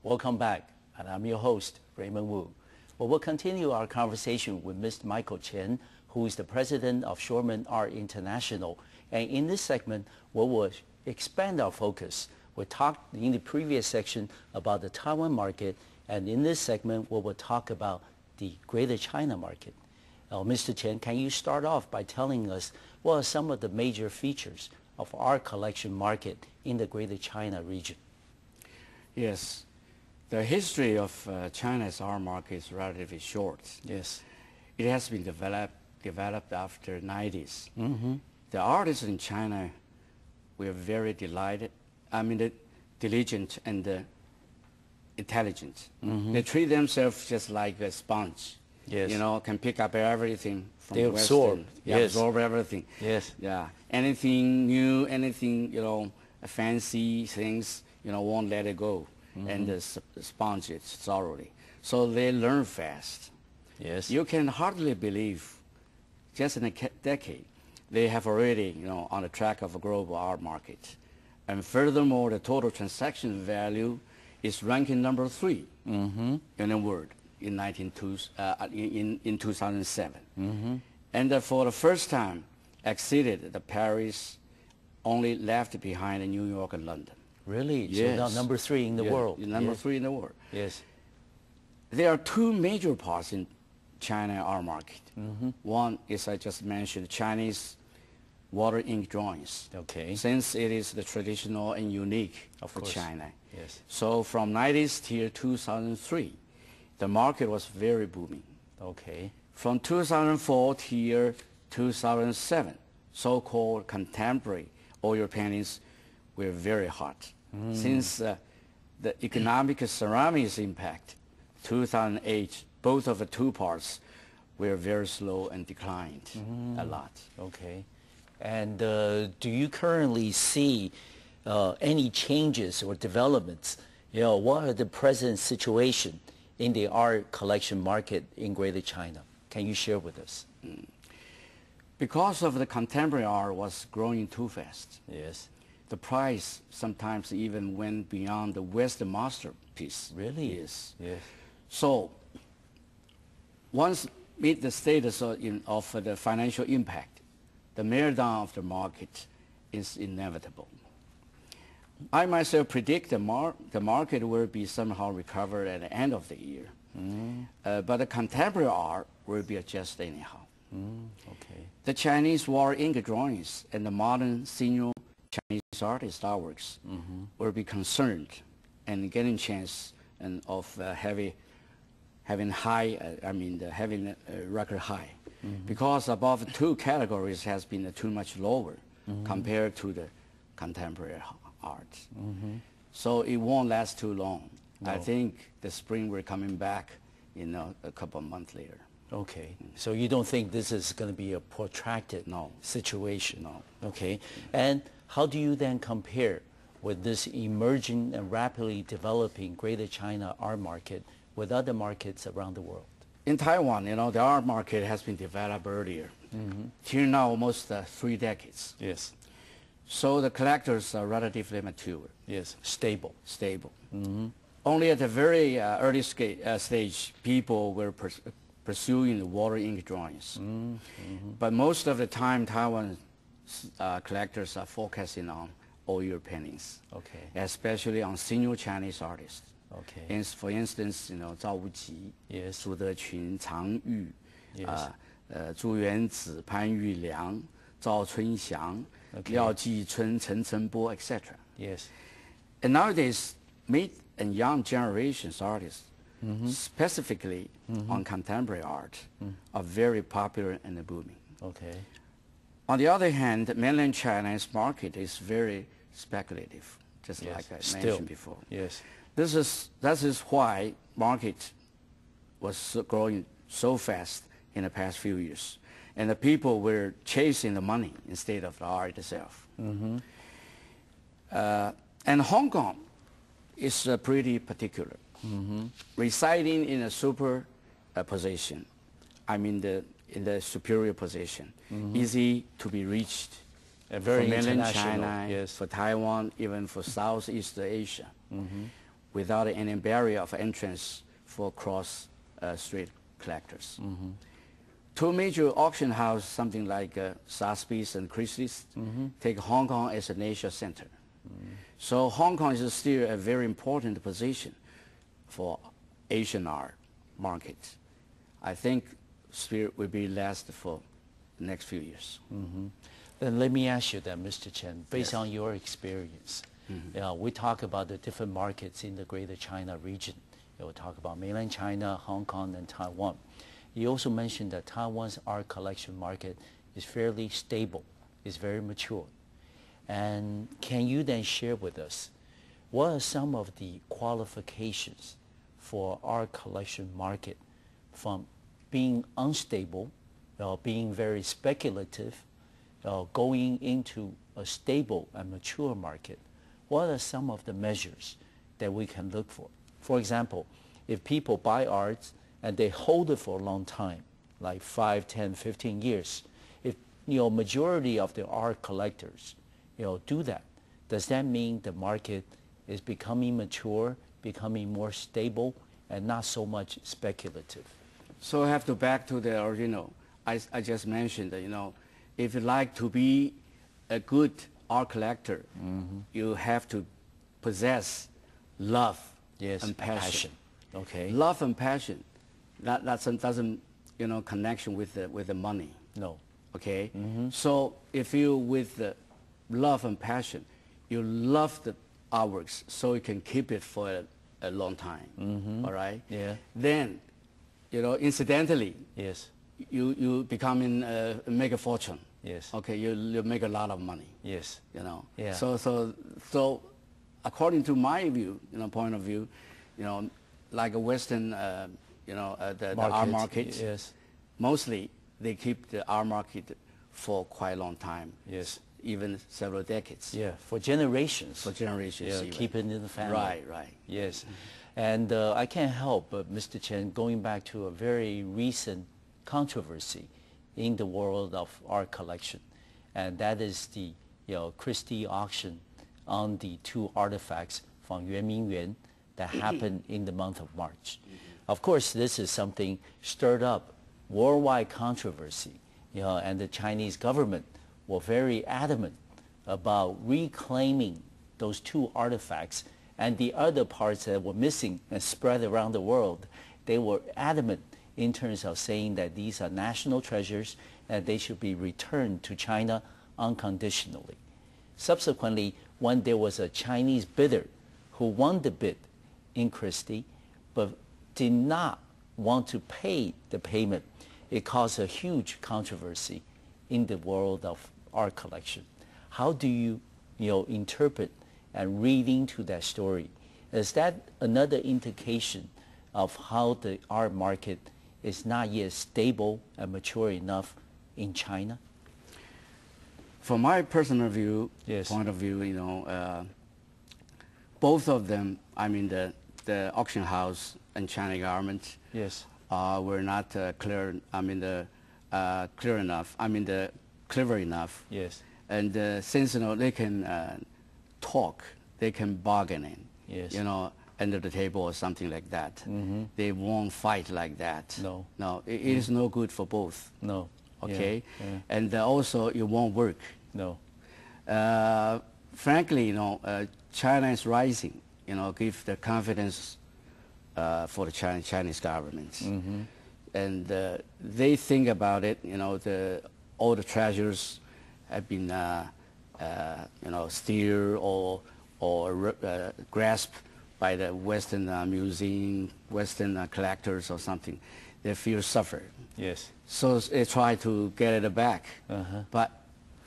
Welcome back, and I'm your host, Raymond Wu. Well, we'll continue our conversation with Mr. Michael Chien, who is the president of Shoreman Art International. And in this segment, we will expand our focus. We talked in the previous section about the Taiwan market, and in this segment, we will talk about the Greater China market. Mr. Chien, can you start off by telling us what are some of the major features of our collection market in the Greater China region? Yes. The history of China's art market is relatively short. Yes. It has been developed after 90s. Mm-hmm. The artists in China were very diligent and intelligent. Mm-hmm. They treat themselves just like a sponge. Yes. You know, can pick up everything from they Western. absorb. Yes. Absorb everything. Yes. Yeah. Anything new, anything, fancy things, won't let it go. Mm-hmm. And sponge it thoroughly. So they learn fast. Yes. You can hardly believe, just in a decade, they have already, on the track of a global art market. And furthermore, the total transaction value is ranking number 3 mm-hmm. in the world in 2007. Mm-hmm. And for the first time, exceeded the Paris, only left behind New York and London. Really? Yes. So now number 3 in the world. Number 3 in the world. Yes. There are two major parts in China art market. Mm-hmm. One is, I just mentioned, Chinese water ink drawings. Okay. Since it is the traditional and unique for China. Yes. So from 90s till 2003, the market was very booming. Okay. From 2004 till 2007, so-called contemporary oil paintings were very hot. Mm. Since the economic ceramics impact, 2008, both of the two parts were very slow and declined a lot. Okay. And do you currently see any changes or developments? What are the present situation in the art collection market in Greater China? Can you share with us? Because of the contemporary art was growing too fast. Yes. The price sometimes even went beyond the Western masterpiece. Really? Yes. Yes. So once meet the status of the financial impact, the meltdown of the market is inevitable. I myself predict the market will be somehow recovered at the end of the year. But the contemporary art will be adjusted anyhow. Okay. The Chinese water ink drawings and the modern senior Chinese artist artworks will be concerned and getting chance of having record high. Because above 2 categories has been too much lower compared to the contemporary art. So it won't last too long. No. I think the spring we're coming back in a couple of months later. Okay. So you don't think this is going to be a protracted situation? No. Okay. And how do you then compare with this emerging and rapidly developing Greater China art market with other markets around the world? In Taiwan, the art market has been developed earlier. Till now, almost 3 decades. Yes. So the collectors are relatively mature. Yes. Stable. Stable. Only at the very early stage, people were pursuing the water ink drawings. But most of the time, Taiwan collectors are focusing on oil paintings. Okay. Especially on senior Chinese artists. Okay. And for instance, Zhao Wuqi, yes. Zhu Dequn, Chang Yu, yes. Zhu Yuanzi, Pan Yuliang, Zhao Chunxiang, Liao Jichun, Chen Chenbo, etc. Yes. And nowadays, mid and young generations artists, specifically on contemporary art, are very popular and booming. Okay. On the other hand, mainland China's market is very speculative, just like I mentioned before. Yes. That is why market was growing so fast in the past few years. And the people were chasing the money instead of the art itself. And Hong Kong is pretty particular. Residing in a super position, in the superior position, easy to be reached. Very for mainland international, China, yes. for Taiwan, even for Southeast Asia. without any barrier of entrance for cross-street collectors. Two major auction houses, something like Sotheby's and Christie's, take Hong Kong as an Asia center. So Hong Kong is still a very important position for Asian art market. I think Spirit will be last for the next few years. Then let me ask you then, Mr. Chien, based Yes. on your experience, we talk about the different markets in the Greater China region. We talk about mainland China, Hong Kong, and Taiwan. You also mentioned that Taiwan's art collection market is fairly stable, is very mature. And can you then share with us what are some of the qualifications for art collection market from being unstable, being very speculative, going into a stable and mature market? What are some of the measures that we can look for? For example, if people buy art and they hold it for a long time, like 5, 10, 15 years, if majority of the art collectors do that, does that mean the market is becoming mature, becoming more stable, and not so much speculative? So I have to back to the original. I just mentioned that, if you like to be a good art collector, you have to possess love and passion. Okay. Love and passion, that doesn't connection with the money. No. Okay. So if you with the love and passion, you love the artworks, so you can keep it for a long time. All right. Yeah. Then, incidentally, Yes. you becoming make a fortune. Yes. Okay. You make a lot of money. Yes. Yeah. So according to my view, point of view, like a Western, the art market, Yes. mostly they keep the art market for quite a long time. Yes. Even several decades. Yeah, for generations. For generations. Yeah, even. keep it in the family. Right. Yes. And I can't help but, Mr. Chien, going back to a very recent controversy in the world of art collection, and that is the Christie auction on the two artifacts from Yuan that happened in the month of March. Of course, this is something stirred up worldwide controversy, and the Chinese government were very adamant about reclaiming those two artifacts and the other parts that were missing and spread around the world. They were adamant in terms of saying that these are national treasures and they should be returned to China unconditionally. Subsequently, when there was a Chinese bidder who won the bid in Christie but did not want to pay the payment, it caused a huge controversy in the world of art collection. How do you, interpret and read into that story? Is that another indication of how the art market is not yet stable and mature enough in China? From my personal point of view, both of them, the auction house and China government, Yes. were not clear. Clear enough. Clever enough. Yes. And since they can talk, they can bargain. Yes. Under the table or something like that. They won't fight like that. No. No, it is no good for both. No. Okay. Yeah. And also it won't work. No. Frankly, China is rising. Give the confidence for the Chinese government. And they think about it. All the treasures have been, steered or grasped by the Western museum, Western collectors or something. They feel suffer. Yes. So they try to get it back. But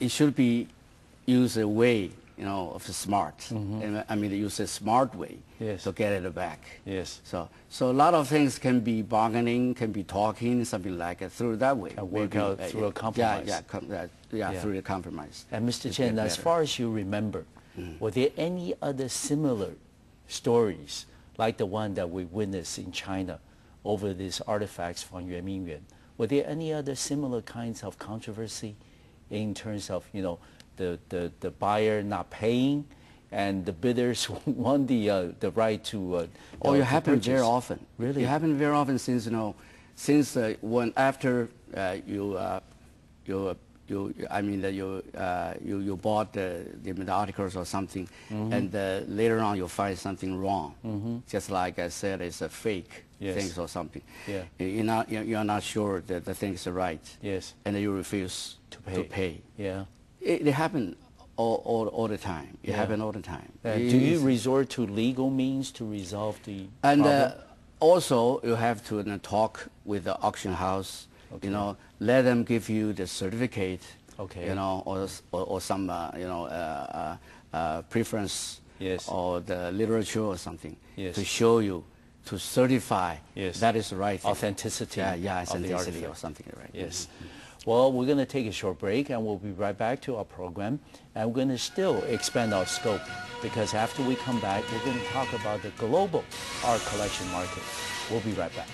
it should be used a way, of smart. And, use a smart way to get it back. Yes. So a lot of things can be bargaining, can be talking, something like it, through that way. And work out through a compromise. Through a compromise. And Mr. Chien, as far as you remember, were there any other similar stories like the one that we witnessed in China over these artifacts from Yuan? Were there any other similar kinds of controversy in terms of, the buyer not paying and the bidders won the right to. Oh, it happened purchase. very often. Really? It happened very often since when after you bought the articles or something, and later on you find something wrong. Just like I said, it's a fake things or something. Yeah. You're not sure that the things are right. Yes. And you refuse to pay. Yeah. It happened all the time. It happened all the time. Do you resort to legal means to resolve the problem? Also, you have to talk with the auction house. Okay. Let them give you the certificate. Okay. Or some preference. Yes. Or the literature or something. Yes. To show you, to certify. Yes. That is the right thing. Authenticity. Authenticity or something, right? Yes. Well, we're going to take a short break, and we'll be right back to our program. And we're going to still expand our scope, because after we come back, we're going to talk about the global art collection market. We'll be right back.